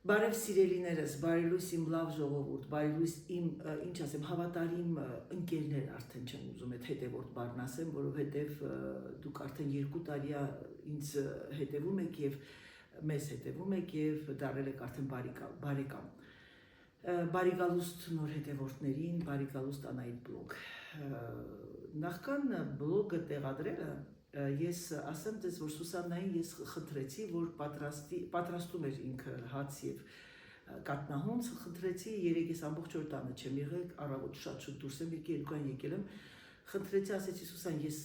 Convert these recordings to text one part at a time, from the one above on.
Բարև սիրելիներս, բարելույս իմ լավ ժողովուրդ, բարելույս իմ, ինչ ասեմ, հավատարիմ ընկերներ արդեն չեմ ուզում այդ հետևորդ բառն ասեմ, որովհետև դուք արդեն 2 տարի է ինձ հետևում եք եւ մեզ հետևում եք եւ դարել եք արդեն բարեկամ։ Բարիկալուստ նոր հետևորդներին, բարիկալուստ Անահիտ բլոգ։ Նախքան բլոգը տեղադրելը ես ասեմ ձեզ, որ Սուսաննային ես խնդրեցի, որ պատրաստում էր ինքը հաց եւ կատնահունց, խնդրեցի, երեք ես ամբողջ օր տանը չեմ եղել, առավոտ շատ շուտ դուրս եմ եկել, 2-ան եկել եմ, խնդրեցի, ասեցի Սուսան, ես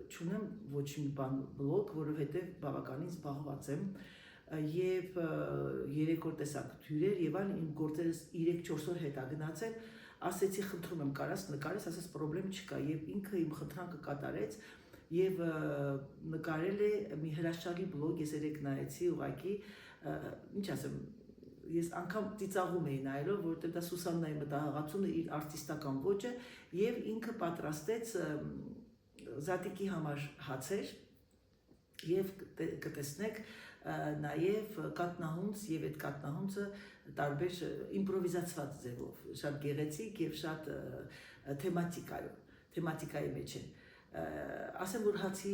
չունեմ ոչ մի բան բլոգ, որովհետեւ բավականին զբաղված եմ եւ 3 օր տեսակ հյուրեր եւ այլն, իմ գործերս 3-4 օր հետ ա գնացել, ասեցի խնդրում եմ կարաս նկարես, ասես պրոբլեմ չկա եւ ինքը իմ խնդրանքը կատարեց եւ նկարել է մի հրաշալի բլոգ, ես երեք նայեցի ուղակի, ինչ ասեմ, ես անգամ ծիծաղում էի նայելով, որովհետեւ դա Սուսաննայի մտահղացումը իր արտիստական ոճը եւ ինքը պատրաստեց Զատիկի համար հացեր եւ կտեսնեք նաեւ կատնահունց եւ այդ կատնահունցը տարբեր իմպրովիզացված ձևով, շատ գեղեցիկ եւ շատ թեմատիկայի մեջ է։ Ասեմ, որ հացի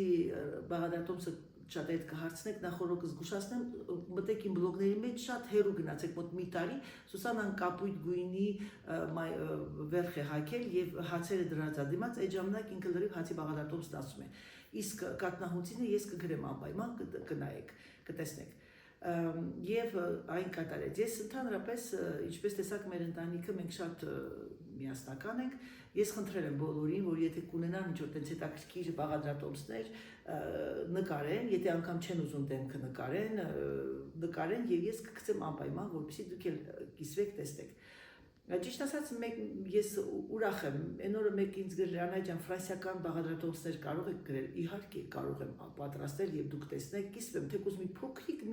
բաղադրատոմսը շատ այդ կհարցնեք, նախորոք զգուշացնեմ, մտեք իմ բլոգների մեջ շատ հեռու գնացեք, մոտ մի տարի, Սուսանան կապույտ գույնի վերխ է հագել եւ հացերը դրած ա դիմաց, այդ ժամանակ ինքը լրիվ հացի բաղադրատոմսն ասում է։ Իսկ կատնահունցինը ես կգրեմ անպայման, կնայեք, կտեսնեք։ Եվ այն կատարեց։ Ես ընդհանրապես, ինչպես տեսակ մեր ընտանիքը մենք շատ միասնական ենք, ես խնդրել եմ բոլորին, որ եթե կունենան ինչ-որ տենց հետաքրքիր բաղադրատոմսներ, նկարեն, եթե անգամ չեն ուզում դեմքը նկարեն եւ ես կգցեմ անպայման, որպեսզի դուք էլ կիսվեք, տեսնեք։ Ճիշտ ասած, ես ուրախ եմ, այն օրը մեկ ինձ գրել Անահիտ ջան, ֆրանսիական բաղադրատոմսներ կարող եք գրել, իհարկե կարող եմ պատրաստել եւ դուք տեսնեք, կիսվեմ, թեկուզ մի փոքրիկ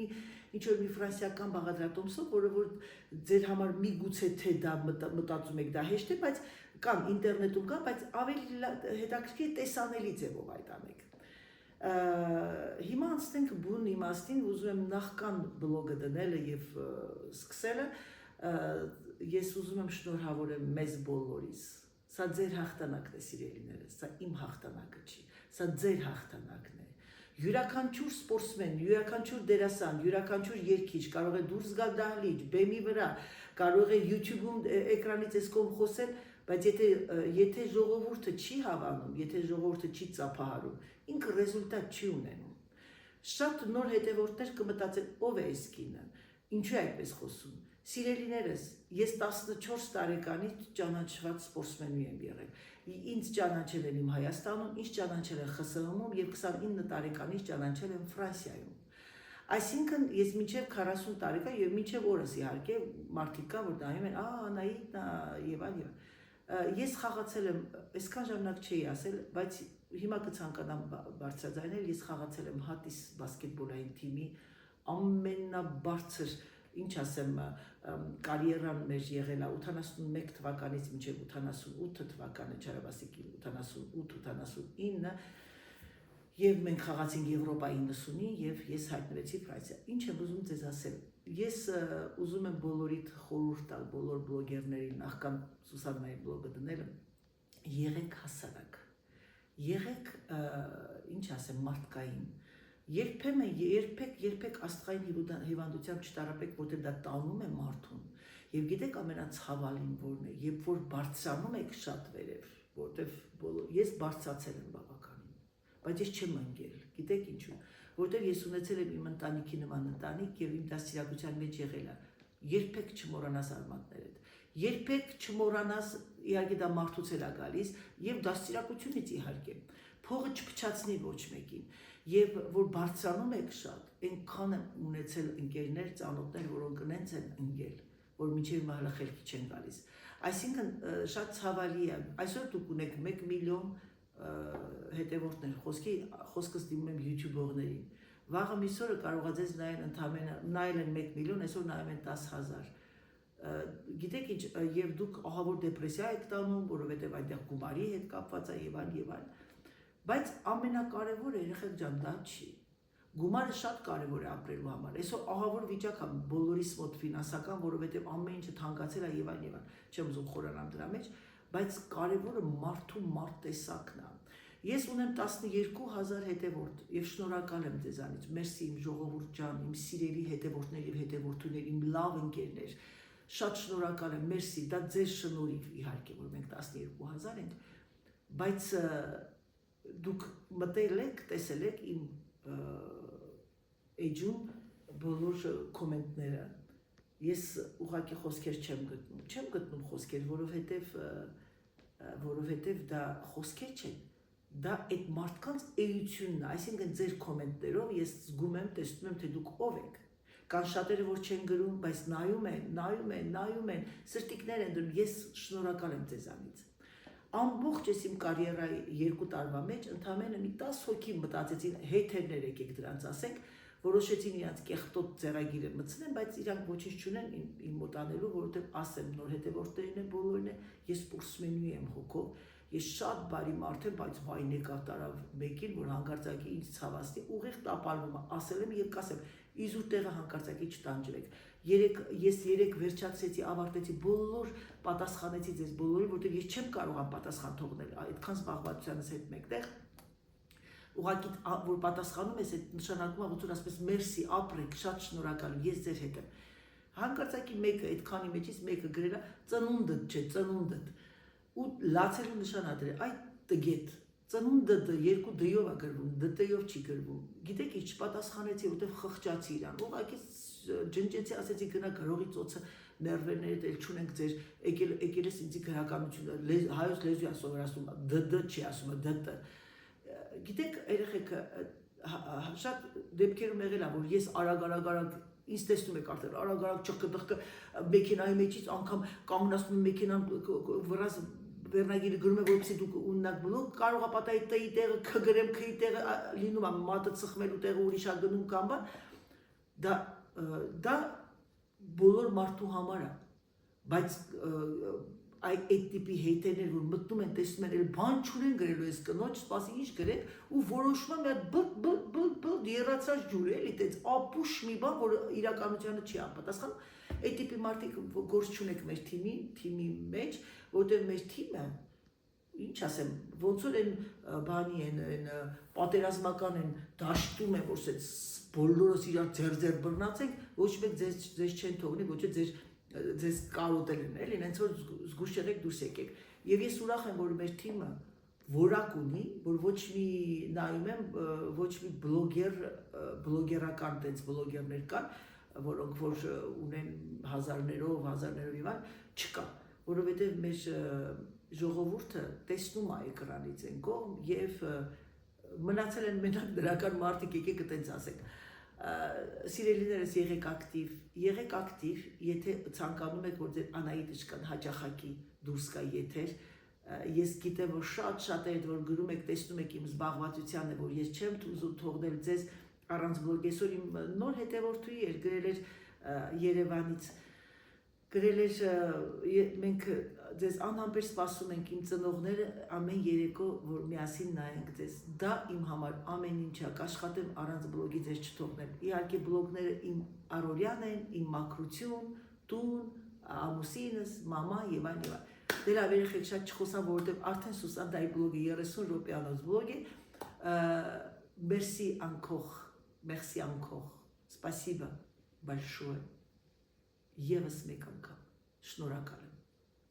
ինչ-որ մի ֆրանսիական բաղադրատոմսով, որը որ ձեր համար միգուցե թե դա մտածում եք դա հեշտ է, բայց կամ ինտերնետում կա, բայց ավելի հետաքրքիր տեսանելի ձևով այդ անեք։ Հիմա անցնենք բուն իմաստին, ուզում եմ նախքան բլոգը դնելը եւ սկսելը, ես ուզում եմ շնորհավորեմ մեզ բոլորիս։ Սա ձեր հաղթանակն է, սիրելիներս, սա իմ հաղթանակը չի, սա ձեր հաղթանակն է։ Յուրաքանչյուր սպորտսմեն, յուրաքանչյուր դերասան, յուրաքանչյուր երգիչ կարող է դուրս գալ դահլիճ, բեմի վրա, կարող է YouTube-ում էկրանից այս կողմ խոսել, բայց եթե ժողովուրդը չի հավանում, եթե ժողովուրդը չի ծափահարում, ինքը ռեզուլտատ չի ունենում։ Շատ նոր հետևորդներ կմտածեն, ով է այս կինը, ինչու է այդպես խոսում։ Սիրելիներս, ես 14 տարեկանից ճանաչված սպորտսմենի եմ եղել։ Ինձ ճանաչել են իմ Հայաստանում, ինձ ճանաչել են ԽՍՀՄ-ում եւ 29 տարեկանից ճանաչել են Ֆրանսիայում։ Այսինքն ես մինչև 40 տարեկան եւ մինչև օրս իհարկե մարդիկ կա, որ նայում են, Անահիտն եւ այլն։ Ես խաղացել եմ, այսքան ժամանակ չէի ասել, բայց հիմա կցանկանամ բարձրաձայնել, ես խաղացել եմ Հատիս բասկետբոլային թիմի ամենաբարձր, ինչ ասեմ, կարիերան մեր եղել է 81 թվականից մինչև 88 թվականը, Չարաբասիկի 88-89, եւ մենք խաղացինք Եվրոպայի 90-ին եւ ես հայտնվեցի Ֆրանսիա։ Ինչ եմ ուզում ձեզ ասել։ Ես ուզում եմ բոլորիդ խորհուրդ տալ, բոլոր բլոգերներին, նախքան Սուսաննայի բլոգը դնելը, եղեք հասարակ, եղեք, ինչ ասեմ, մարդկային, երբեք աստղային հիվանդությամբ չտարապեք, որտեղ դա տանում է մարդուն, եւ գիտեք ամենացավալին որն է, երբ որ բարձրանում եք շատ վերև, որտեղ ես բարձրացել եմ բավականին, բայց ես չեմ ընկել, գիտեք ինչու, որտեղ ես ունեցել եմ իմ ընտանիքի նման ընտանիք եւ իմ դաստիարակության մեջ եղել է, երբեք չմոռանաս արմատներդ, երբեք չմոռանաս, իհարկե դա մարդուց էլ է գալիս եւ դաստիարակությունից իհարկե, փողը չփչացնի ոչ մեկին, եւ որ բարձրանում եք շատ, այնքան եմ ունեցել ընկերներ, ծանոթներ, որոնք նենց են ընկել, որ մինչեւ մահլախելքի չեն գալիս, այսինքն շատ ցավալի է, այսօր դուք ունեք 1 միլիոն հետևորդներ, խոսքս դիմում եմ YouTube-ողներին, վաղը միսօրը կարող է ձեզ նայել են 1 միլիոն, այսօր նայում են 10,000, գիտեք ինչ, եւ դուք ահավոր դեպրեսիա եք տանում, որովհետեւ այնտեղ գումարի հետ կապված է եւ այլն, բայց ամենակարևորը երեխեք ջան դա չի, Գումարը շատ կարևոր է ապրելու համար։ Այսօր ահավոր վիճակ է բոլորիս մոտ ֆինանսական, որովհետև ամեն ինչը թանկացել է եւ այլն։ Չեմ ուզում խորանալ դրա մեջ, բայց կարևորը մարդու տեսակն է։ Ես ունեմ 12000 հետևորդ եւ շնորհակալ եմ ձեզանից։ Մերսի իմ ժողովուրդ ջան, իմ սիրելի հետևորդներ եւ հետևորդուներ, իմ լավ ընկերներ։ Շատ շնորհակալ եմ, մերսի, դա ձեր շնորհիվ իհարկե, որ մենք 12000 ենք, բայց դուք մտել եք, տեսել եք իմ էջում բոլոր կոմենտները։ Ես ուղղակի խոսքեր չեմ գտնում խոսքեր, որովհետև դա խոսքեր չեն, դա այդ մարդկանց էությունն է, այսինքն ձեր կոմենտներով ես զգում եմ, տեսնում եմ, թե դուք ով եք։ Կան շատերը, որ չեն գրում, բայց նայում են, սրտիկներ են դնում, ես շնորհակալ եմ ձեզանից։ Ամբողջ ես իմ կարիերայի 2 տարվա մեջ ընդամենը մի 10 հոգի մտածեցին, հեյթերներ եկեք դրանց ասենք, որոշեցին իրանց կեղտոտ ձեռագիրը մտցնեն, բայց իրանք ոչինչ չունեն իմ մոտ անելու, որովհետև ասեմ նոր հետևորդներն են բոլորն են, ես սպորտսմենի եմ հոգով, ես շատ բարի մարդ եմ, բայց վայ նեկա տարավ մեկին, որ հանկարծակի ինձ ցավացնի, ուղիղ տապալվում է, ասել եմ եւ կասեմ, իզուր տեղը հանկարծակի չտանջվեք։ Ես 3 վերջացրեցի, ավարտեցի, բոլոր պատասխանեցի ձեզ բոլորին, որտեղ ես չեմ կարող պատասխան թողնել, այդքան զբաղվածությանս հետ մեկտեղ։ Ուղղակի որ պատասխանում ես, այդ նշանակում է ոնց ասես մերսի, ապրեք, շատ շնորհակալ եմ, ես ձեր հետ եմ։ Հանկարծակի մեկը այդքանի մեջից մեկը գրել է ծնունդդ չէ, ծնունդդ։ Ու լացելու նշանադրել, այ տգետ, ծնունդը 2 դյով է գրվում, դտեյով չի գրվում։ Գիտեք, ինչ չպատասխանեցի, որտեղ խղճացի իրան։ Ուղղակի ջնջեցի, ասեցի գնա գրողի ծոցը ներվերներդ էլ չունենք ձեր, եկել ես ինձի գրականությունը, հայոց լեզու է սովորացնում, դդ չի ասում, դտ։ Գիտեք, երեխեք, շատ դեպքերում եղել է, որ ես արագ ինձ տեսնում եք արդեն, արագ չկդղկը մեքենայի մեջից անգամ կանգնացնում մեքենան վրաս վերնագիրը գրում է, որպեսզի դուք ունենաք բլոկ, կարող է պատահի տի տեղը, քգրեմ, քի տեղը լինում է մատը ծխվելու տեղը ուրիշ է գնում կամ բան, դա բոլոր մարդու համար է, բայց այդ տիպի հեյթերներ, որ մտնում են, տեսնում են, բան չունեն գրելու ես կնոջ, սպասի ինչ գրեք, ու որոշվում է բլդ երացած ջուր, էլի, տենց ապուշ մի բան, որ իրականությանը չի անպատասխանում, այդ տիպի մարդիկ գործ չունեք մեր թիմի մեջ, որտեղ մեր թիմը, ինչ ասեմ, ոնց որ են բանի են, պատերազմական են, դաշտում են, որ բոլորս իրար ձեր բռնացենք, ոչ մեկ ձեզ չեն թողնի, ոչ ձեզ կարոտել են, էլի, նենց որ զգուշ եղեք, դուրս եկեք։ Եվ ես ուրախ եմ, որ մեր թիմը որակ ունի, որ ոչ մի նայում եմ, ոչ մի բլոգերական տենց բլոգերներ կան, որոնք որ ունեն հազարներով եւ այլ, չկա, որովհետեւ մեր ժողովուրդը տեսնում է էկրանից են կողմ եւ մնացել են մենակ դրական մարդիկ, եկեք այտենց ասենք։ Սիրելիներս եղեք ակտիվ, եթե ցանկանում եք, որ ձեր անալիտիկան հաճախակի դուրս գա եթեր, ես գիտեմ, որ շատ որ գրում եք, տեսնում եք իմ զբաղվածությանը, որ ես չեմ ուզում թողնել ձեզ առանց բլոգ, այսօր իմ նոր հետևորդուի էր գրել էր Երևանից, գրել էր մենք ձեզ անհամբեր սպասում ենք իմ ծնողները ամեն երեկո, որ միասին նայենք ձեզ, դա իմ համար ամեն ինչ է, կաշխատեմ առանց բլոգի ձեզ չթողնել, իհարկե բլոգները իմ առօրյան են, իմ մաքրություն, տուն, ամուսինս, մամա եւ այլն եւ այլն։ Դե լավ երեխեք շատ չխոսամ, որովհետեւ արդեն Սուսանդայի բլոգը 30 րոպեանոց բլոգ է, merci encore, спасибо большое, եւս մեկ անգամ, շնորհակալ եմ,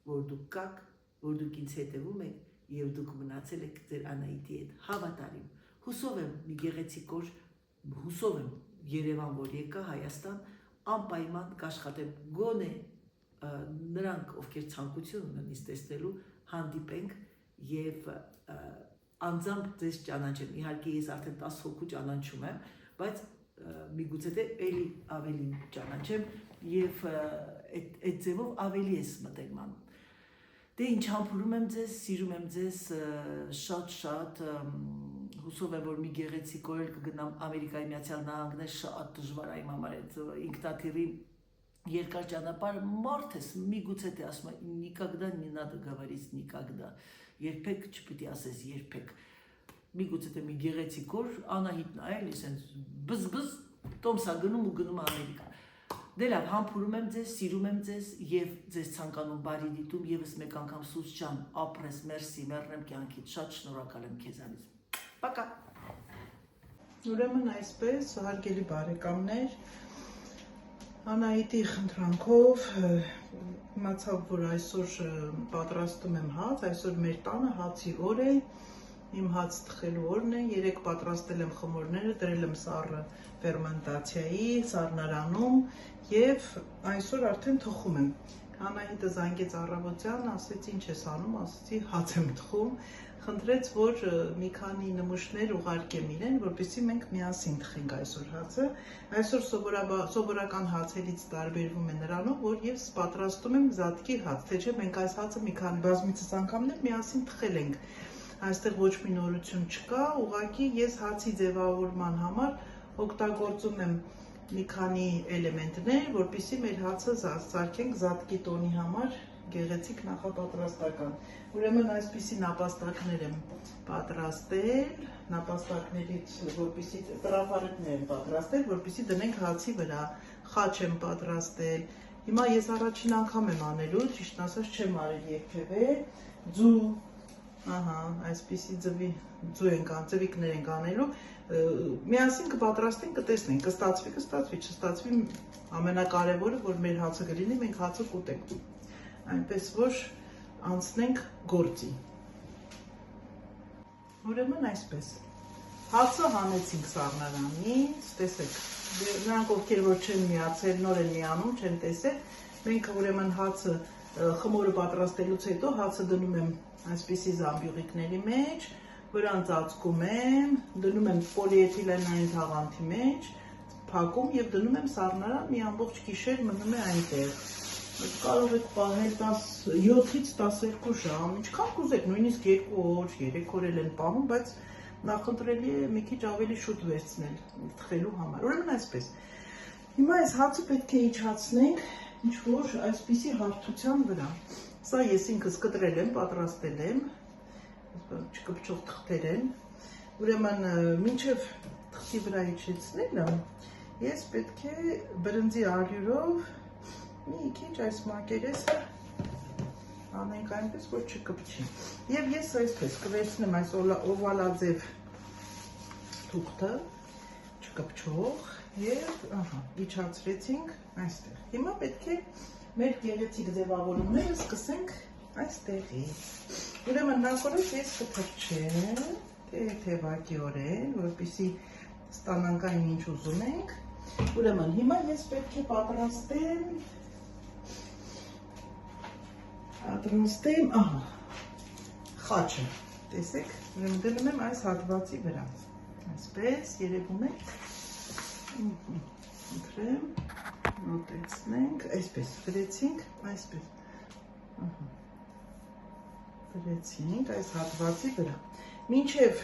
որ դուք կաք, որ դուք ինձ հետևում եք եւ դուք մնացել եք ձեր Անահիտի հետ, հավատարիմ, հուսով եմ մի գեղեցիկ օր, հուսով եմ Երևան, որ եկա Հայաստան, անպայման կաշխատեմ, գոնե նրանք, ովքեր ցանկություն ունեն ինձ տեսնելու, հանդիպենք եւ անձամբ ձեզ ճանաչեմ, իհարկե ես արդեն 10 հոգու ճանաչում եմ, բայց միգուցե թե էլի ավելի ճանաչեմ եւ այդ ձևով ավելի ես մտերմանում։ Դե ինչ համբուրում եմ ձեզ, սիրում եմ ձեզ շատ, հուսով եմ, որ մի գեղեցիկ օր կգնամ Ամերիկայի Միացյալ Նահանգներ, շատ դժվար է իմ համար այդ ինքնաթիռի երկար ճանապարհը, մարդ ես միգուցե թե ասում է никогда не надо говорить никогда, երբեք չպիտի ասես երբեք, միգուցե թե մի գեղեցիկ օր Անահիտն ա էլի սենց բզբզ տոմսա գնում ու գնում Ամերիկա։ Դե լավ, համբուրում եմ ձեզ, սիրում եմ ձեզ եւ ձեզ ցանկանում բարի դիտում եւս մեկ անգամ Սուս ջան, ապրես, մերսի, մեռնեմ կյանքից, շատ շնորհակալ եմ քեզանից։ Պակա։ Ուրեմն այսպես, հարգելի բարեկամներ, Անահիտի խնդրանքով իմացավ, որ այսօր պատրաստում եմ հաց, այսօր մեր տանը հացի օր է, իմ հաց թխելու օրն է, երեկ պատրաստել եմ խմորները, դրել եմ սառը ֆերմենտացիայի, սառնարանում եւ այսօր արդեն թխում եմ։ Անահիտը զանգեց առավոտյան, ասեց ինչ ես անում, ասեցի հաց եմ թխում, խնդրեց, որ մի քանի նմուշներ ուղարկեմ իրեն, որպեսզի մենք միասին թխենք այսօր հացը։ Այսօր սովորական հացերից տարբերվում է նրանով, որ ես պատրաստում եմ զատկի հաց, թե չէ մենք այս հացը մի քանի բազմիցս անգամներ միասին թխել ենք։ Այստեղ ոչ մի նորություն չկա, ուղղակի ես հացի ձևավորման համար օգտագործում եմ մի քանի էլեմենտներ, որպեսզի մեր հացը սարքենք զատկի տոնի համար գեղեցիկ նախապատրաստական։ Ուրեմն այսպիսի նապաստակներ եմ պատրաստել, նապաստակներից որպեսզի տրավարետներ եմ պատրաստել, որպեսզի դնենք հացի վրա, խաչ եմ պատրաստել։ Հիմա ես առաջին անգամ եմ անելու, ճիշտ ասած չեմ արել երբևէ, ձու, ահա, այսպիսի ձվիկներ ենք անելու, միասին կպատրաստենք, կտեսնենք, կստացվի, չստացվի, ամենակարևորը, որ մեր հացը կլինի, մենք հացը կուտենք, այնպես որ անցնենք գործի։ Ուրեմն այսպես, հացը հանեցինք սառնարանից, տեսեք, նրանք ովքեր որ չեն միացել, նոր են միանում, չեն տեսել, մենք ուրեմն հացը խմորը պատրաստելուց հետո հացը դնում եմ այսպիսի զամբյուղիկների մեջ, վրան ծածկում եմ, դնում եմ պոլիէթիլենային թաղանթի մեջ, փակում եւ դնում եմ սառնարան, մի ամբողջ գիշեր մնում է այնտեղ։ Կարող եք պահել 7-ից 12 ժամ, ինչքան կուզեք, նույնիսկ 2 օր, 3 օր էլ են պահում, բայց նախընտրելի է մի քիչ ավելի շուտ վերցնել թխելու համար։ Ուրեմն այսպես։ Հիմա այս հացը պետք է իջացնենք ինչ-որ այսպիսի հարթության վրա։ Սա ես ինքս կտրել եմ, պատրաստել եմ, չկպչող թղթեր են, ուրեմն մինչև թղթի վրա իջեցնելը, ես պետք է բրնձի ալյուրով մի քիչ այս մակերեսը անենք այնպես, որ չկպչի։ Եվ ես այսպես կվերցնեմ այս օվալաձև թուղթը, չկպչող, և իջացրեցինք այստեղ։ Հիմա պետք է մեր գեղեցիկ ձևավորումները սկսենք այստեղից։ Ուրեմն նախորդ ես կփրչեմ թեթևակիորեն, որպեսզի ստանանք այն ինչ ուզում ենք։ Ուրեմն հիմա ես պետք է պատրաստեմ, խաչը, տեսեք, ուրեմն դնում եմ այս հատվածի վրա, այսպես երևում է, ընտրեմ, նոտեցնենք, այսպես, գրեցինք, այսպես, գրեցինք այս հատվածի վրա, մինչև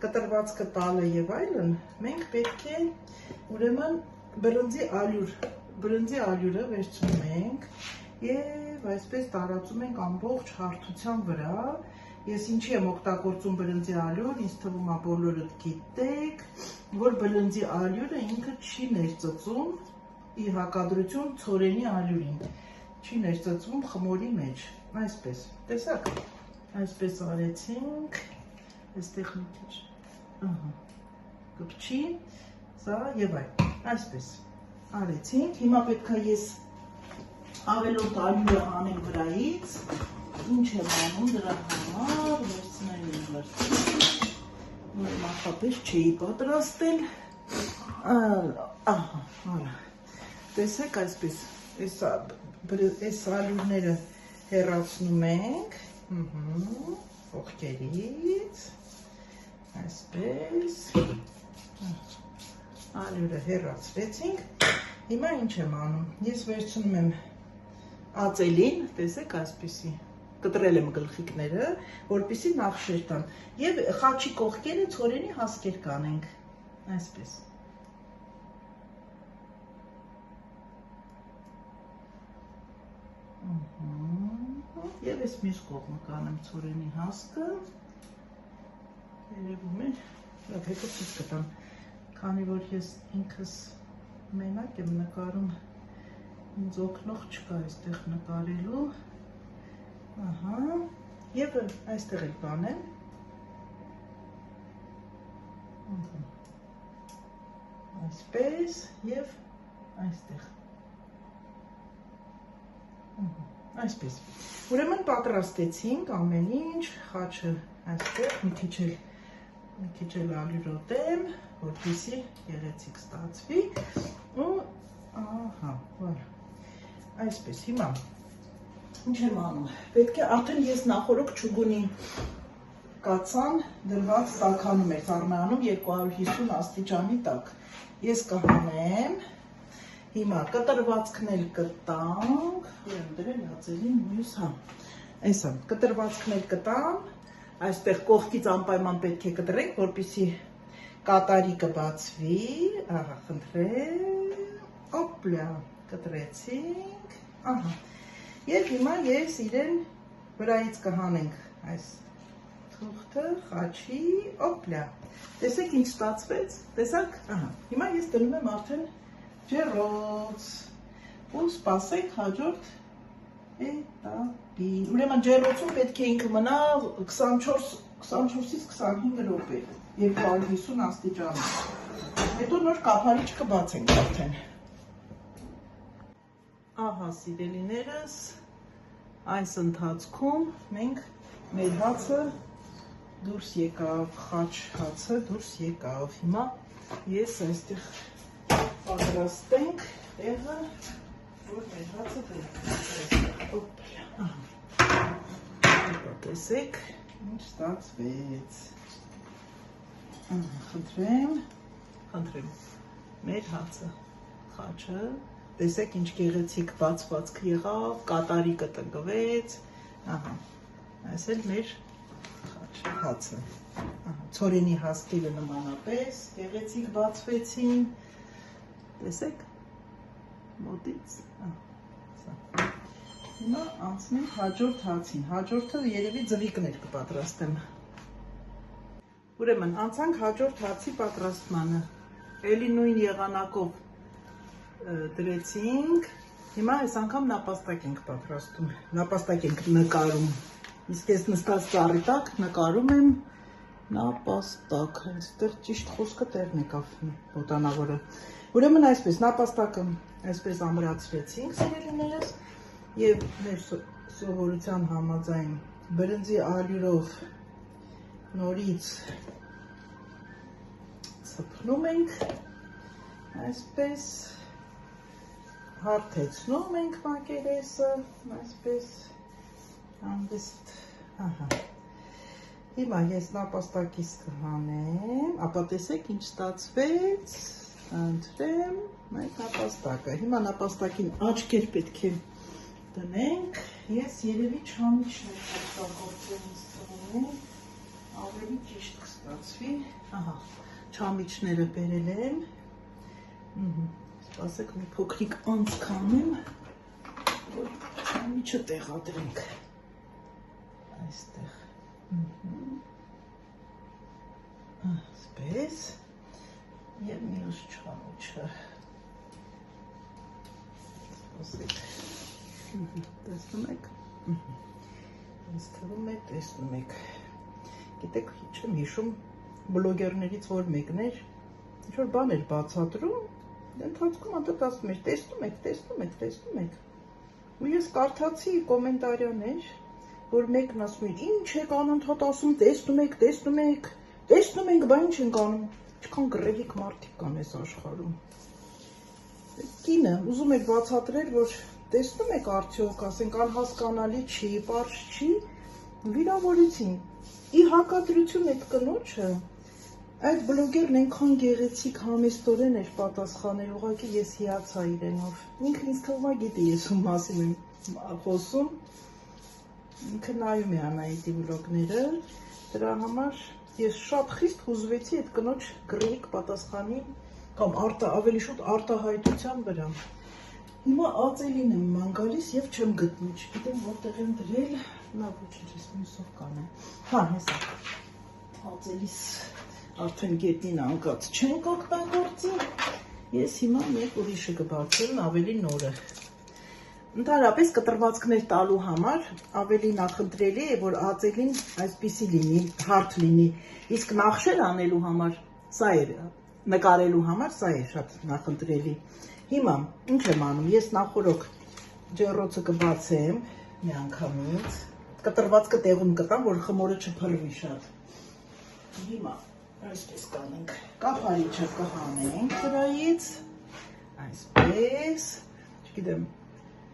կտրվածքը տալը և այլն, մենք պետք է ուրեմն բրնձի ալյուրը վերցնում ենք և այսպես տարածում ենք ամբողջ հարթության վրա, ես ինչի եմ օգտագործում բրնձի ալյուր, ինձ թվում է բոլորդ գիտեք, որ բրնձի ալյուրը ինքը չի ներծծում ի հակադրություն ցորենի ալյուրին, չի ներծծվում խմորի մեջ, այսպես, տեսակ, այսպես արեցինք, այստեղ մի քիչ, կպչի, սա և այլ, այսպես արեցինք, հիմա պետք է ես ավելորդ ալյուրը անեմ վրայից, ինչ եմ անում դրա համար, վերցնեմ իմ վրցին, որ նախապես չէի պատրաստել, տեսեք այսպես, այս ալյուրները հեռացնում ենք, ողքերից, այսպես, ալյուրը հեռացրեցինք, հիմա ինչ եմ անում, ես վերցնում եմ ածելին, տեսեք այսպիսի, կտրել եմ գլխիկները, որպեսզի նախշեր տան, և խաչի կողքերը ցորենի հասկեր կանենք, այսպես։ Եվ ես մյուս կողմը կանեմ ցորենի հասկը, երևում է, լավ, հետո ցույց կտամ, քանի որ ես ինքս մենակ եմ նկարում, ինձ օգնող չկա այստեղ նկարելու, ահա, և այստեղ էլ բանեմ, այսպես և այստեղ, այսպես, ուրեմն պատրաստեցինք ամեն ինչ, խաչը այստեղ, մի քիչ էլ ալյուրոտեմ, որպեսզի գեղեցիկ ստացվի, ու ահա, այսպես, հիմա, ինչ եմ անում, պետք է արդեն ես նախորոք չուգունի կացան դրված սաքանում է սառնանում 250 աստիճանի տակ, ես կհանեմ, հիմա կտրվածքն էլ կտանք, ուրեմ դրել հացելին մյուս համ, այսա, կտրվածքն էլ կտամ, այստեղ կողքից անպայման պետք է կտրենք, որպեսզի կատարի կբացվի, ահա, խնդրեմ, օպլա, կտրեցինք, ահա, և հիմա ես իրեն վրայից կհանենք այս թուղթը, խաչի, օպլա, տեսեք ինչ ստացվեց, տեսակ, ահա, հիմա ես դնում եմ արդեն ջեռոց, ու սպասենք հաջորդ էտապին, ուրեմն ջեռոցում պետք է ինքը մնա 24-ից 25 րոպե, 250 աստիճանում, հետո նոր կափարիչ կբացենք արդեն, ահա սիրելիներս, այս ընթացքում մենք մեր հացը դուրս եկավ, խաչ հացը դուրս եկավ, հիմա ես այստեղ պատրաստենք տեղը, որ մեր հացը դրենք, տեսեք, ինչ ստացվեց, խնդրեմ, մեր հացը, խաչը, տեսեք ինչ գեղեցիկ բացվածք եղավ, կատարի կտնկվեց, այս էլ մեր հացը, ցորենի հաստիվը նմանապես, գեղեցիկ բացվեցին, տեսեք, մոտից, հիմա անցնենք հաջորդ հացին, հաջորդը երևի ձվիկներ կպատրաստեմ, ուրեմն անցանք հաջորդ հացի պատրաստմանը, էլի նույն եղանակով դրեցինք, հիմա այս անգամ նապաստակ ենք պատրաստում, նապաստակ ենք նկարում, իսկ ես նստած ծառի տակ նկարում եմ նապաստակ, այստեղ ճիշտ խոսքը տեղն եկավ բոտանավորը, ուրեմն այսպես նապաստակը այսպես ամրացրեցինք սիրելիներս և մեր սովորության համաձայն բրնձի ալյուրով նորից սփռում ենք, այսպես հարթեցնում ենք մակերեսը, այսպես հանդեստ, հիմա ես նապաստակից կհանեմ, ապա տեսեք ինչ ստացվեց, ընտրեմ այդ նապաստակը, հիմա նապաստակին աչքեր պետք է դնենք, ես երևի չամիչներ կօգտագործեմ, ավելի ճիշտ կստացվի, չամիչները բերել եմ, սպասեք մի փոքրիկ անցքանեմ, որ չամիչը տեղադրենք, այստեղ, այսպես, և մյուս չամիչը, սպասեք, տեսնում եք, ինձ թվում է տեսնում եք, գիտեք, չեմ հիշում բլոգերներից որ մեկն էր, ինչ-որ բան էր բացատրում, ընթացքում անդադ ասում էր, տեսնում եք, ու ես կարդացի կոմենտարյաներ, որ մեկն ասում էր, ինչ եք անընդհատ ասում, տեսնում ենք, բա ինչ ենք անում, ինչքան գրեհիկ մարդիկ կան այս աշխարհում, կինը ուզում եք բացատրել, որ տեսնում եք արդյոք, ասենք անհասկանալի չի, պարզ չի, վիրավորեցին, ի հակադրություն այդ կնոջը, այդ բլոգերն այնքան գեղեցիկ համեստորեն էր պատասխանել, ուղղակի ես հիացա իրենով, ինքը ինձ թվում է գիտի ես ում մասին եմ խոսում, ինքը նայում է Անահիտի վլոգները, դրա համար ես շատ խիստ հուզվեցի այդ կնոջ գրեհիկ պատասխանի կամ ավելի շուտ արտահայտության վրա, հիմա ածելին եմ ման գալիս և չեմ գտնում, չգիտեմ որտեղ եմ դրել, լավ ոչինչ ես մյուսով կանեմ, հեսա, հացելիս արդեն գետնին անկած չենք օգտագործի, ես հիմա մեկ ուրիշը կբարձրեմ ավելի նորը։ Ընդհանրապես կտրվածքներ տալու համար ավելի նախընտրելի է, որ հացելին այսպիսի լինի, հարթ լինի, իսկ նախշեր անելու համար, սա է, նկարելու համար սա է շատ նախընտրելի։ Հիմա ինչ եմ անում, ես նախորոք ջեռոցը կբացեմ մի անգամից, կտրվածքը տեղում կտամ, որ խմորը չփռվի շատ։ Հիմա այսպես կանենք, կափարիչը կհանենք վրայից, այսպես, չգիտեմ,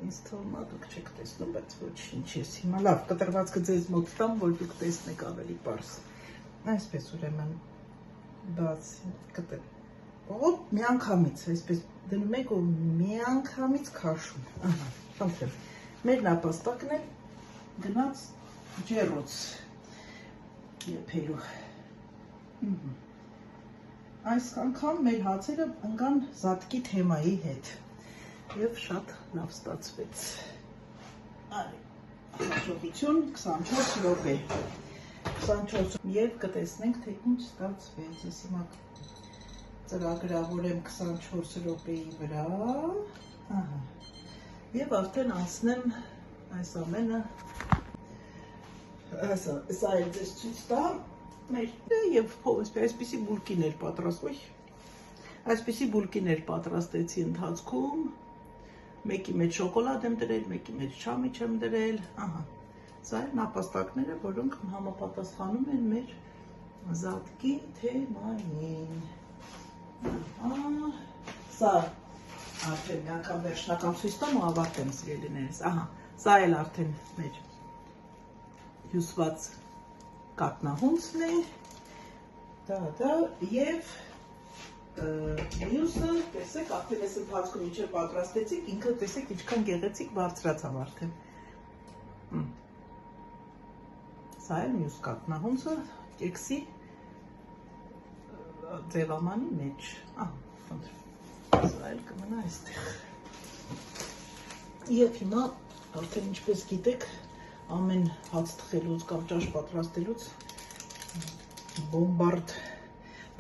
ինձ թվում է դուք չեք տեսնում, բայց ոչինչ ես հիմա լավ, կտրվածքը ձեզ մոտ տամ, որ դուք տեսնեք ավելի պարզ։ Այսպես ուրեմն բաց կտրող միանգամից, այսպես դնում եք ու միանգամից քաշում։ Ահա, խնդրեմ։ Մեր նապաստակն է գնաց ջեռոց եփելու։ Այս անգամ մեր հացերը ընկան զատկի թեմայի հետ և շատ լավ ստացվեց։ Արի, հաջողություն 24 րոպե։ 24 և կտեսնենք, թե ինչ ստացվեց։ Ես հիմա ծրագրավորեմ 24 րոպեի վրա։ Ահա։ Եվ արդեն անցնեմ այս ամենը։ Սա էլ ձեզ ցույց տամ։ Եվ այսպիսի բուլկիներ պատրաստվի։ Այսպիսի բուլկիներ պատրաստեցի ընթացքում։ Մեկի մեջ շոկոլադ եմ դրել, մեկի մեջ շամիչ եմ դրել, ահա, սա է նապաստակները, որոնք համապատասխանում են մեր զատկի թեմային, սա արդեն մի անգամ վերջնական ցույց տամ ու ավարտեմ սիրելիներս, ահա, սա էլ արդեն մեր հյուսված կատնահունցն է, և մյուսը, տեսեք, արդեն ես ընթացքում ինչեր պատրաստեցիք, ինքը տեսեք ինչքան գեղեցիկ բարձրացավ արդեն։ Սա է մյուս կատնահունցը, կեքսի ձևամանի մեջ, սա էլ կմնա այստեղ։ Եվ հիմա արդեն ինչպես գիտեք, ամեն հաց թխելուց կամ ճաշ պատրաստելուց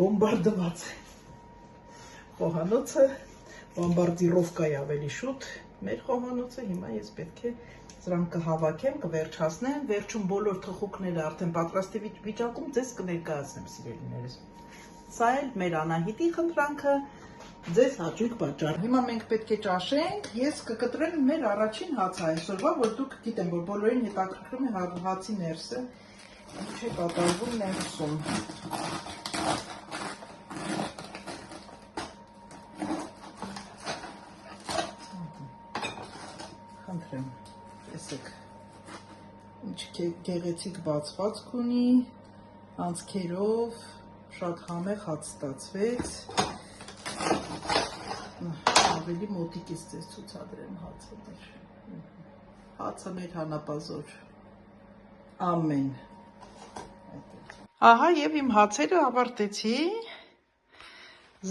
բոմբարդված է։ Խոհանոցը, բամբարդիրովկա է ավելի շուտ, մեր խոհանոցը, հիմա ես պետք է սրանք կհավաքեմ, կվերջացնեմ, վերջում բոլոր թխուկները արդեն պատրաստի վիճակում ձեզ կներկայացնեմ սիրելիներս։ Սա էլ մեր Անահիտի խնդրանքը, ձեզ հաճույք պատճառ։ Հիմա մենք պետք է ճաշենք, ես կկտրեմ մեր առաջին հացը այսօրվա, որ դուք գիտեմ, որ բոլորին հետաքրքրում է հացի ներսը, ինչ է կատարվում ներսում։ Խնդրեմ, տեսեք, ինչ գեղեցիկ բացվածք ունի, անցքերով, շատ համեղ հաց ստացվեց, ավելի մոտիկից ձեզ ցուցադրեմ հացը մեր, հացը մեր հանապազոր, ամեն։ Ահա և իմ հացերը ավարտեցի,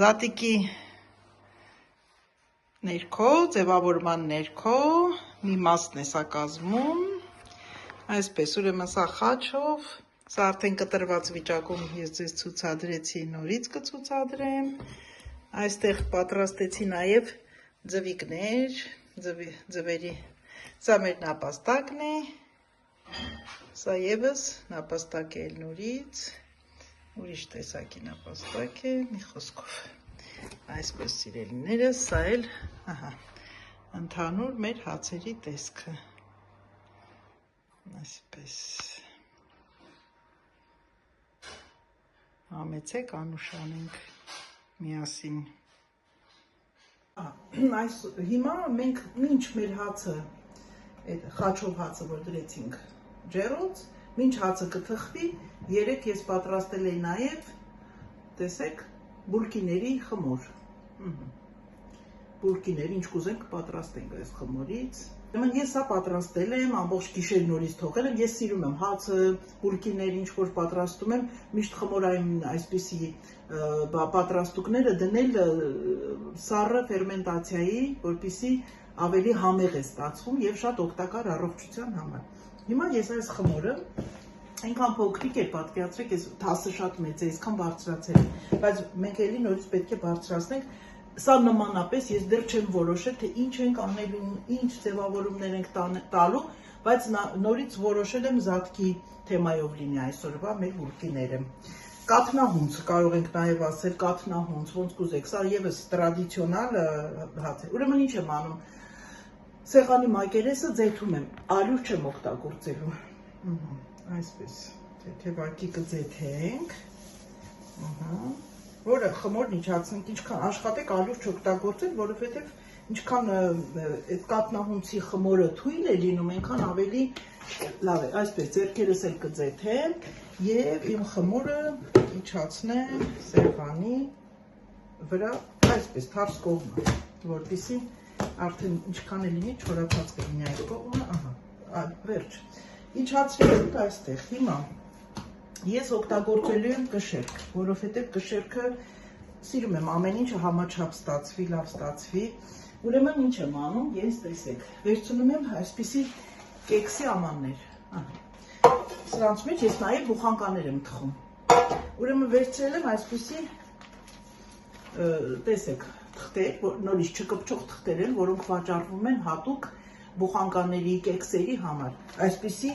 զատիկի ներքո, ձևավորման ներքո, մի մասն է սա կազմում, այսպես, ուրեմն սա խաչով, սա արդեն կտրված վիճակում ես ձեզ ցուցադրեցի, նորից կցուցադրեմ, այստեղ պատրաստեցի նաև ձվիկներ, ձվերի, սա մեր նապաստակն է, սա ևս նապաստակ է նորից, ուրիշ տեսակի նապաստակ է, մի խոսքով, այսպես սիրելիներս, սա էլ, ահա, ընդհանուր մեր հացերի տեսքը, այսպես, համեցեք անուշանենք միասին։ Հիմա մենք մինչ մեր հացը, խաչով հացը, որ դրեցինք ջեռոց, մինչ հացը կթխվի, երեկ ես պատրաստել էի նաև, տեսեք, բուլկիների խմոր։ Բուլկիներ, ինչ կուզենք պատրաստենք այս խմորից։ Ես սա պատրաստել եմ, ամբողջ գիշեր նորից թողել եմ, ես սիրում եմ հացը, բուլկիներ, ինչ որ պատրաստում եմ, միշտ խմորային այսպիսի պատրաստուկները դնել սառը ֆերմենտացիայի, որպեսզի ավելի համեղ է ստացվում և շատ օգտակար առողջության համար։ Հիմա ես այս խմորը Այնքան փոքրիկ էր, պատկերացրեք, այս թասը շատ մեծ է, այսքան բարձրացել է, բայց մենք էլի նորից պետք է բարձրացնենք, սա նմանապես ես դեռ չեմ որոշել, թե ինչ ենք անելու, ինչ ձևավորումներ ենք տալու, բայց նորից որոշել եմ Զատկի թեմայով լինի այսօրվա մեր բուրկիները։ Կաթնահունց կարող ենք նաև ասել, կաթնահունց, ոնց կուզեք, սա եւս տրադիցիոնալ հաց է։ Ուրեմն ինչ եմ անում, սեղանի մակերեսը ձեթում եմ, ալյուր չեմ օգտագործելու, այսպես, թեթևակի կձեթենք, որը խմորն իջացնենք, ինչքան աշխատեք ալյուր չօգտագործել, որովհետև ինչքան այդ կաթնահունցի խմորը թույլ է լինում, այնքան ավելի լավ է, այսպես ձեռքերս էլ կձեթեմ եւ իմ խմորը իջացնեմ սեղանի վրա, այսպես թարս կողմը, որպեսզի արդեն ինչքան է լինի չորացած կլինի այդ կողմը, վերջ։ Իջացրել եմ այստեղ, հիմա ես օգտագործելու եմ կշերք, որովհետև կշերքը սիրում եմ ամեն ինչը համաչափ ստացվի, լավ ստացվի, ուրեմն ինչ եմ անում, ես տեսեք, վերցնում եմ այսպիսի կեքսի ամաններ, սրանց մեջ ես նաև բուխանկաներ եմ թխում, ուրեմն վերցրել եմ այսպիսի, տեսեք, թղթեր, նորից չկպչող թղթեր են, որոնք վաճառվում են հատուկ բուխանկաների, կեքսերի համար, այսպիսի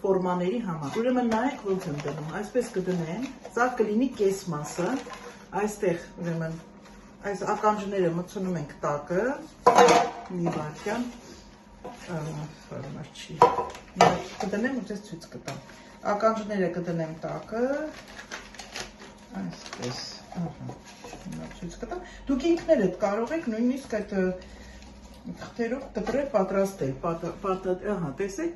ֆորմաների համար, ուրեմն նայեք ոնց եմ դնում, այսպես կդնեմ, սա կլինի կես մասը, այստեղ ուրեմն այս ականջները մտցնում ենք տակը, մի վայրկյան, կդնեմ ու ձեզ ցույց կտամ, ականջները կդնեմ տակը, այսպես, ցույց կտամ, դուք ինքներդ կարող եք նույնիսկ այդ թղթերով տպրել պատրաստել, տեսեք,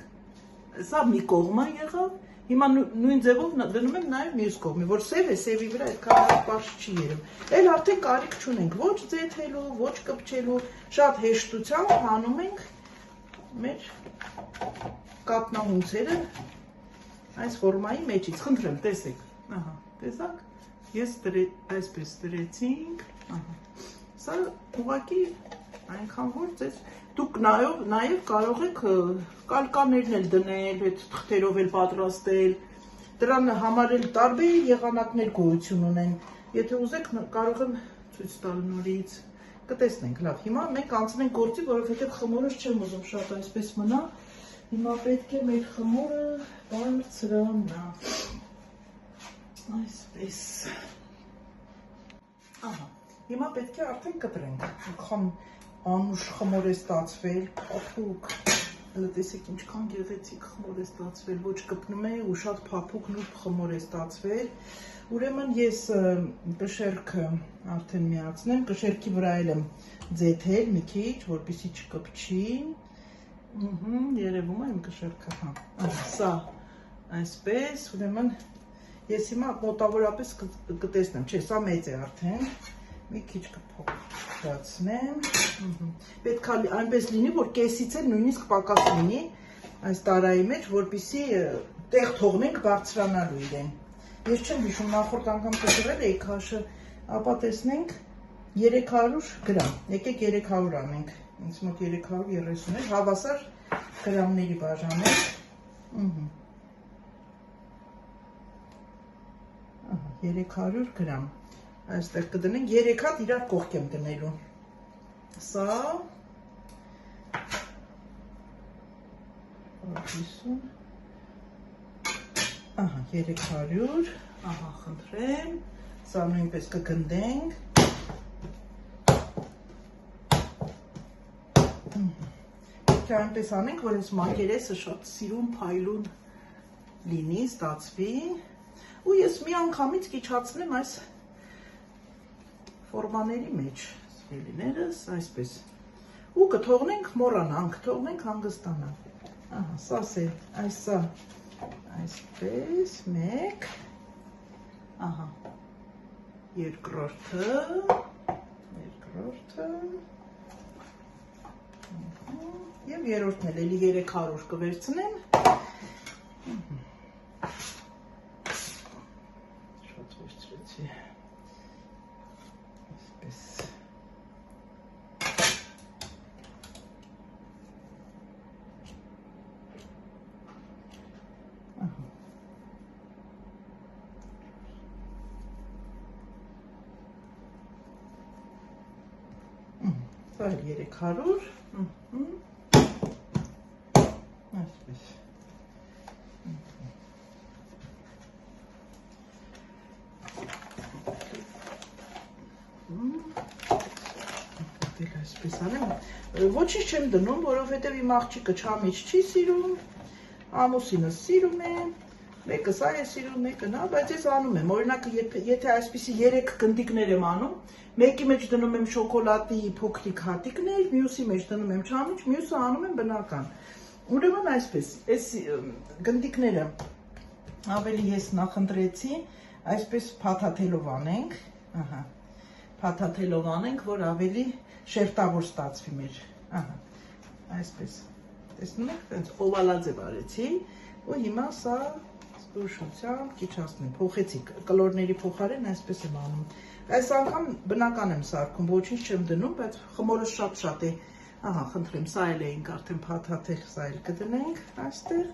սա մի կողմը եղավ, հիմա նույն ձևով դնում եմ նաև մյուս կողմի, որ սև է, սևի վրա այդքան պարզ չի երևում, էլ արդեն կարիք չունենք, ոչ ձեթելու, ոչ կպչելու, շատ հեշտությամբ հանում ենք մեր կաթնահունցերը այս ֆորմայի մեջից, խնդրեմ, տեսեք, տեսակ, ես այսպես դրեցինք, սա ուղղակի այնքան որ ձեզ, դուք նաև կարող եք կալկաներն էլ դնել, այդ թղթերով էլ պատրաստել, դրան համար էլ տարբեր եղանակներ գոյություն ունեն, եթե ուզեք կարող եմ ցույց տալ նորից, կտեսնենք, լավ, հիմա մենք անցնենք գործի, որովհետև խմորս չեմ ուզում շատ այսպես մնա, հիմա պետք է մեր խմորը բարձրանա, այսպես, հիմա պետք է արդեն կտրենք, քան անուշ խմոր է ստացվել, փափուկ, տեսեք ինչքան գեղեցիկ խմոր է ստացվել, ոչ կպնում է ու շատ փափուկ նուրբ խմոր է ստացվել, ուրեմն ես կշերքը արդեն միացնեմ, կշերքի վրա եմ ձեթել մի քիչ, որպեսզի չկպչի, երևում է իմ կշերքը, սա այսպես, ուրեմն ես հիմա մոտավորապես կտեսնեմ, չէ, սա մեծ է արդեն, մի քիչ կփոքրացնեմ, պետք է այնպես լինի, որ կեսից էլ նույնիսկ պակաս լինի այս տարայի մեջ, որպեսզի տեղ թողնենք բարձրանալու իրեն։ Ես չեմ հիշում նախորդ անգամ կտրել էի քաշը, ապա տեսնենք 300 գրամ, եկեք 300 անենք, ինձ մոտ 330 է, հավասար գրամների բաժանենք, 300 գրամ, այստեղ կդնենք, 3 հատ իրար կողք եմ դնելու, սա, 300, խնդրեմ, սա նույնպես կգնդենք, պետք է այնպես անենք, որ այս մակերեսը շատ սիրուն, փայլուն լինի, ստացվի, ու ես մի անգամից կիչացնեմ այս ֆորմաների մեջ, սիրելիներս, այսպես, ու կթողնենք մոռանանք, թողնենք հանգստանալ, սա է, այսա, այսպես, մեկ, երկրորդը, և երորդն էլ էլի 300 կվերցնեմ, շատ վերցրեցի, այսպես, Սա 300 այսպես այսպես անեմ ոչինչ չեմ դնում, որովհետև իմ աղջիկը չամիջ չի սիրում, ամուսինս սիրում է, մեկը սա է սիրում, մեկը նա, բայց ես անում եմ, օրինակ եթե այսպիսի 3 գնդիկներ եմ անում, մեկի մեջ դնում եմ շոկոլադի փոքրիկ հատիկներ, մյուսի մեջ դնում եմ չամիջ, մյուսը անում եմ բնական։ Ուրեմն այսպես, այս գնդիկները ավելի ես նախընտրեցի, այսպես փաթաթելով անենք, փաթաթելով անենք, որ ավելի շերտավոր ստացվի մեր, այսպես, տեսնում եք, տենց օվալաձև արեցի, ու հիմա սա զգուշությամբ քիչացնեմ, փոխեցի, կլորների փոխարեն այսպես եմ անում, այս անգամ բնական եմ սարքում, ոչինչ չեմ դնում, բայց խմորը շատ է, խնդրեմ, սա էլ էինք արդեն փաթաթել, սա էլ կդնենք այստեղ,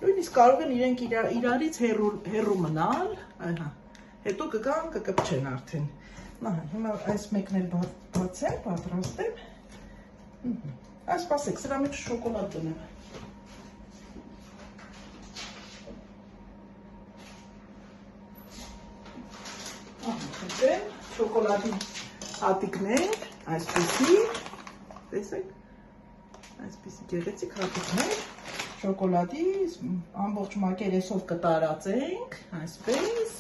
նույնիսկ կարող են իրենք իրարից հեռու մնալ, հետո կգան կկպչեն արդեն, հիմա այս մեկն էլ բացեմ, պատրաստեմ, սպասեք, սրա մեջ շոկոլադ դնեմ, շոկոլադի հատիկներ, այսպիսի, տեսեք, այսպիսի գեղեցիկ հատիկներ, շոկոլադի ամբողջ մակերեսով կտարածենք, այսպես,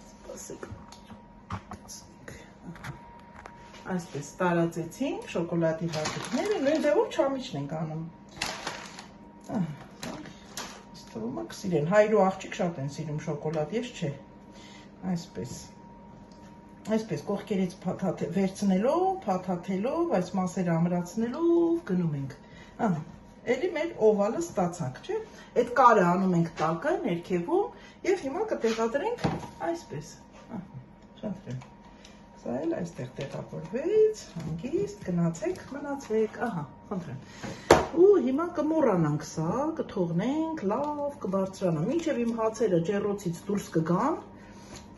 սպասեք, այսպես տարածեցինք շոկոլադի հատիկները, նույն ձևով չամիջն ենք անում, թվում է կսիրեն, հայր ու աղջիկ շատ են սիրում շոկոլադ, ես չէ, այսպես կողքերից վերցնելով, փաթաթելով, այս մասերը ամրացնելով գնում ենք, էլի մեր օվալը ստացանք, չէ, այդ կարը անում ենք տակը, ներքևում և հիմա կտեղադրենք այսպես, շնտրեմ, սա էլ այստեղ տեղավորվեց, հանգիստ, գնացեք, մնացեք, խնդրեմ, ու հիմա կմոռանանք սա, կթողնենք, լավ, կբարձրանա, մինչև իմ հացերը ջեռոցից դուրս կգան,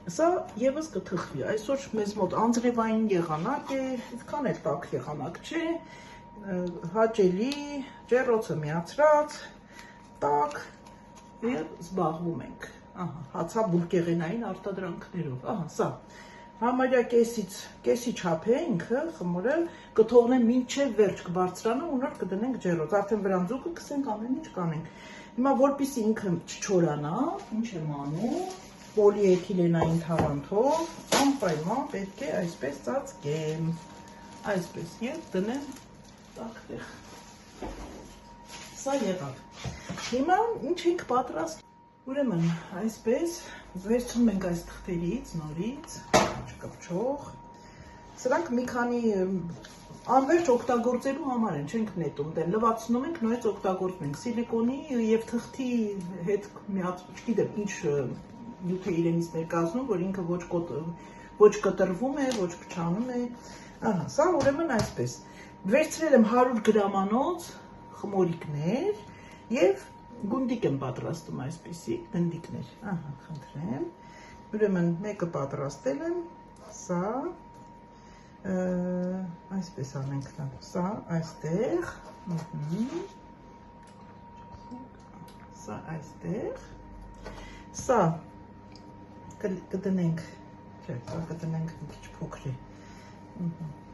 սա եվս կթխվի, այսօր մեզ մոտ անձրևային եղանակ է, այդքան էլ տաք եղանակ չէ, հաճելի, ջեռոցը միացրած, տաք և զբաղվում ենք, հացաբուլկեղենային արտադրանքներով, սա, համարյա կեսի չափ է ինքը, խմորը, կթողնեմ մինչև վերջ կբարձրանա ու նոր կդնենք ջեռոց, արդեն վրան ձուկը կսենք ամեն ինչ կանենք, հիմա որպիսի ինքը չչորանա, ինչ եմ անում, պոլիէթիլենային թաղանթով, անպայման պետք է այսպես ծածկեմ, այսպես և դնեմ տակտեղ, սա եղավ, հիմա ինչ ենք պատրաստ, ուրեմն այսպես վերցնում ենք այս թղթերից, նորից, չկպչող, սրանք մի քանի անվերջ օգտագործելու համար են, չենք նետում, դեն լվացնում ենք, նույնց օգտագործում ենք սիլիկոնի և թղթի հետ չգիտեմ ինչ նյութ է իրենից ներկայացնում, որ ինքը ոչ կտրվում է, ոչ փչանում է, սա ուրեմն այսպես, վերցրել եմ 100 գրամանոց խմորիկներ և գունդիկ եմ պատրաստում այսպիսի գնդիկներ, խնդրեմ, ուրեմն մեկը պատրաստել եմ, սա, այսպես անենք, սա այստեղ, սա այստեղ, սա կդնենք, չէ, սա կդնենք մի քիչ փոքր է,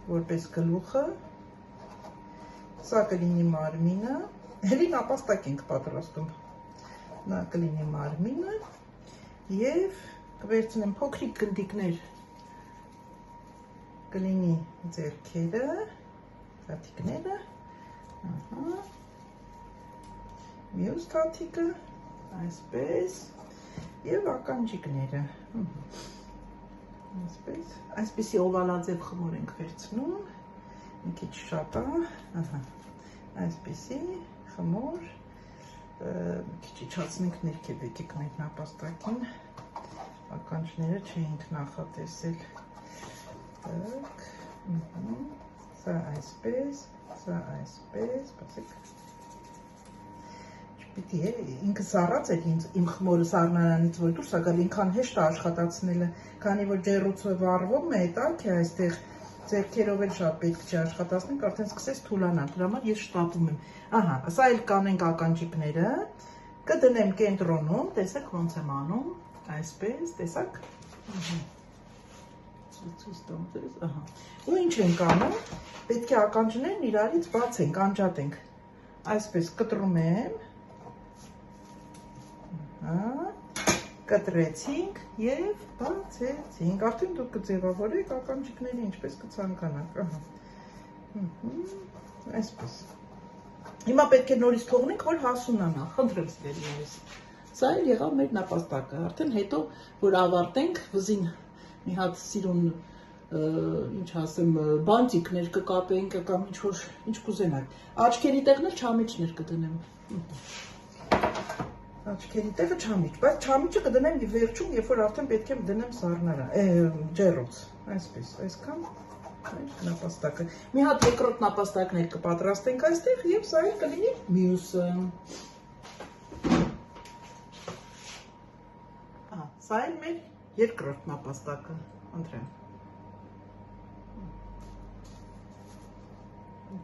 որպես գլուխը, սա կլինի մարմինը, հելի նապաստակ ենք պատրաստում, նա կլինի մարմինը և կվերցնեմ փոքրիկ գնդիկներ, կլինի ձեռքերը, թաթիկները, մյուս թաթիկը, այսպես, և ականջիկները, այսպիսի օվալաձև խմոր ենք վերցնում, մի քիչ շատ է, այսպիսի խմոր, մի քիչ իջացնենք ներքև եկեք մեր նապաստակին, ականջները չէինք նախատեսել, սա այսպես, սպասեք, Պիտի է, ինքս առած էր իմ խմորը սառնարանից, որ դուրս ագալ ինքան հեշտ աշխատացնելը, քանի որ ջեռոցը վառվում է, տակ է այստեղ, ձեռքերով էլ շատ պետք չի աշխատացնենք, արդեն սկսես թուլանալ, դրա համար ես շտապում եմ։ Ահա, սա էլ կանենք ականջիկները, կդնեմ կենտրոնում, տեսեք ոնց եմ անում, այսպես, տեսակ։ Ահա։ Ու ինչ ենք անում, պետք է ականջներն իրարից բացենք, անջատենք։ Այսպես կտրում եմ, կտրեցինք և բացեցինք, արդեն դուք կձևավորեք ականջիկների ինչպես կցանկանաք, այսպես։ Հիմա պետք է նորից թողնենք, որ հասունանա, խնդրեմ սիրելիներս։ Սա էլ եղավ մեր նապաստակը, արդեն հետո, որ ավարտենք, վզին մի հատ սիրուն, ինչ ասեմ, բանտիկներ կկապենք, կամ ինչ կուզենակ։ Աչքերի տեղն էլ չամիչներ կդնեմ։ Աչքերի տեղը չամիչ, բայց չամիչը կդնեմ վերջում, երբ որ արդեն պետք է դնեմ ջեռոց, այսպես, այսքան նապաստակը։ Մի հատ երկրորդ նապաստակներ կպատրաստենք այստեղ և սա էլ կլինի մյուսը։ Սա էլ մեր երկրորդ նապաստակը, ընտրեմ։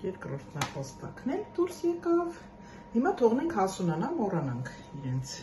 Երկրորդ նապաստակն էլ դուրս եկավ։ Հիմա թողնենք հասունանա, մոռանանք իրենց։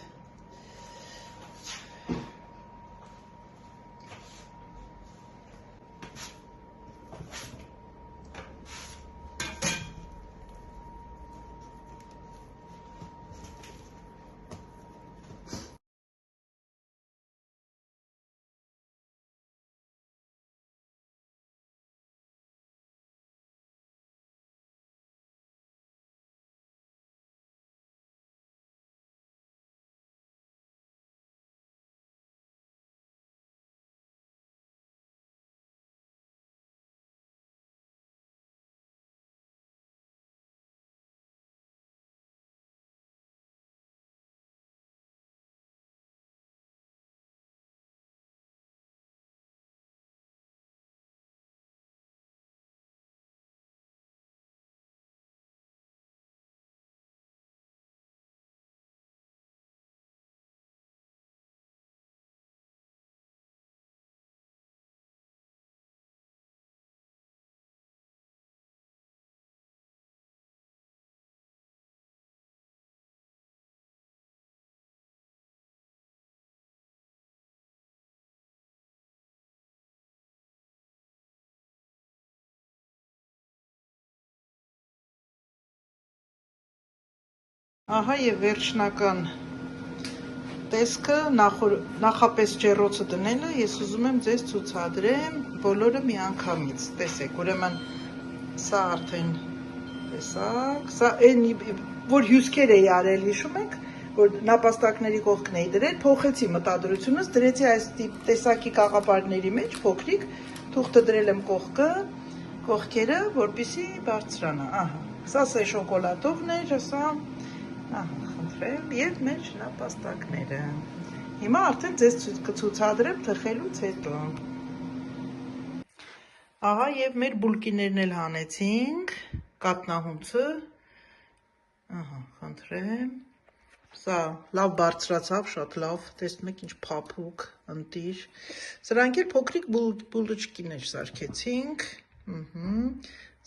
Ահա և վերջնական տեսքը նախապես ջեռոցը դնելը ես ուզում եմ ձեզ ցուցադրեմ բոլորը միանգամից, տեսեք, ուրեմն սա արդեն տեսակ, սա այն որ հյուսքեր էի արել, հիշում եք, որ նապաստակների կողքն էի դրել, փոխեցի մտադրությունս, դրեցի այս տեսակի կաղապարների մեջ փոքրիկ, թուղթը դրել եմ կողքերը, որպեսզի բարձրանա, ահա, սա շոկոլադովն էր, սա խնդրեմ, և մեր նապաստակները։ Հիմա արդեն ձեզ կցուցադրեմ թխելուց հետո։ Ահա և մեր բուլկիներն էլ հանեցինք, կատնահունցը, խնդրեմ, սա լավ բարձրացավ, շատ լավ, տեսնում եք ինչ փափուկ, ընտիր, սրանք էլ փոքրիկ բուլուչկիներ սարքեցինք,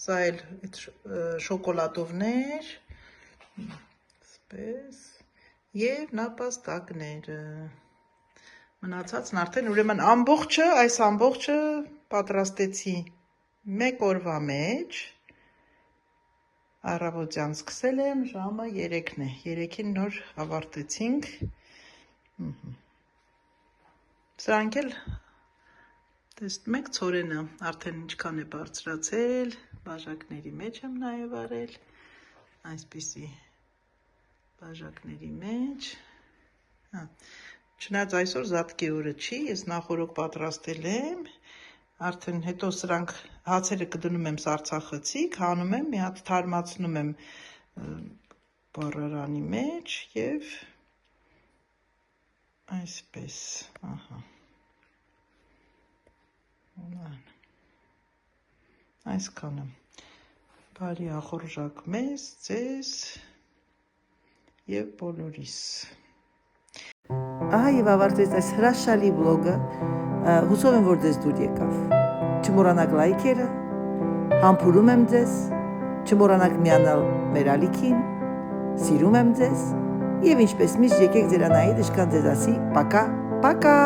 սա էլ շոկոլադովներ, և նապաստակները, մնացածն արդեն ուրեմն ամբողջը, այս ամբողջը պատրաստեցի մեկ օրվա մեջ, առավոտյան սկսել եմ, ժամը 3-ն է, 3-ին նոր ավարտեցինք, սրանք էլ, տեսնում եք, ցորենը արդեն ինչքան է բարձրացել, բաժակների մեջ եմ նաև արել, այսպիսի բաժակների մեջ, չնայած այսօր զատկի օրը չի, ես նախօրոք պատրաստել եմ, արդեն հետո սրանք հացերը կդնում եմ սառցախցիկ, հանում եմ, մի հատ թարմացնում եմ բառարանի մեջ և այսպես, այսքանը, բարի ախորժակ մեզ, ձեզ և բոլորիս։ Ահա և ավարտվեց այս հրաշալի վլոգը, հուսով եմ, որ ձեզ դուր եկավ։ Չմոռանաք լայքերը, Համբուրում եմ ձեզ, չմոռանաք միանալ մեր ալիքին, սիրում եմ ձեզ, եւ ինչպես միշտ եկեք ձերանայի դժկան ձեզ ասի, պակա, պակա։